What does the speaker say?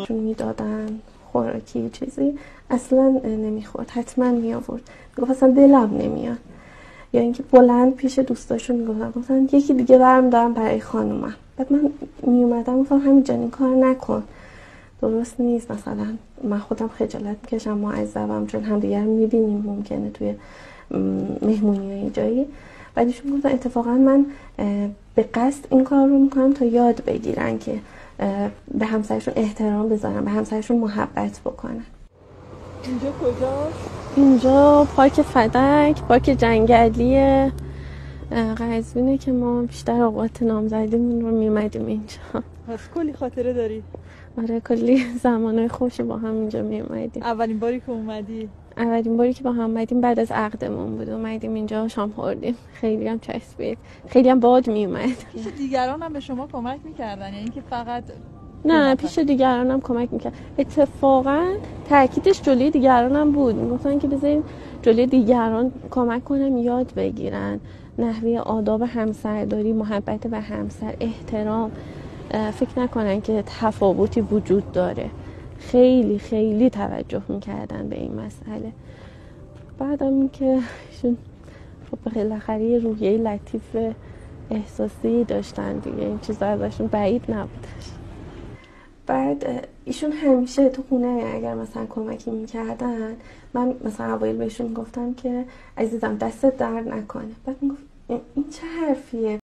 چون میدادن خوراکی چیزی اصلا نمیخورد، حتما میآورد، میگفت اصلا دلم نمیاد. یا اینکه بلند پیش دوستاشون میگفتن مثلا یکی دیگه برم دارم برای خانومم. بعد من میومدم گفتم همینجا این کار نکن، درست نیست، مثلا من خودم خجالت میکشم، معذبم چون همدیگه رو میبینیم ممکنه توی مهمونی یا جایی. بعد ایشون گفتن اتفاقا من به قصد این کار رو میکنم تا یاد بگیرن که به همسرشون احترام بذارن، به همسرشون محبت بکنن. اینجا کجاست؟ اینجا پارک فدک، پارک جنگلی قزوینه که ما بیشتر اوقات نامزدیمون رو میومدیم اینجا. پس کلی خاطره داری؟ آره کلی زمانای خوش با هم اینجا میومدیم. اولین باری که اومدی؟ اولین باری که با هم اومدیم بعد از عقدمون بود، اومدیم اینجا شام خوردیم، خیلی هم چسبید، خیلی هم باد میومد. پیش دیگران هم به شما کمک میکردن یعنی اینکه فقط نه پیش دیگران هم کمک میکرد، اتفاقا تاکیدش جلوی دیگران هم بود، میگفتن که بذاریم جلوی دیگران کمک کنم یاد بگیرن نحوه آداب همسرداری، محبت به همسر، احترام، فکر نکنن که تفاوتی وجود داره. خیلی خیلی توجه میکردن به این مسئله. بعدم این که ایشون خب بالاخره یه روحیه لطیف احساسی داشتن دیگه، این چیزا ازشون بعید نبودش. بعد ایشون همیشه تو خونه اگر مثلا کمکی میکردن، من مثلا اوایل بهشون گفتم که عزیزم دستت درد نکنه، بعد میگفت این چه حرفیه،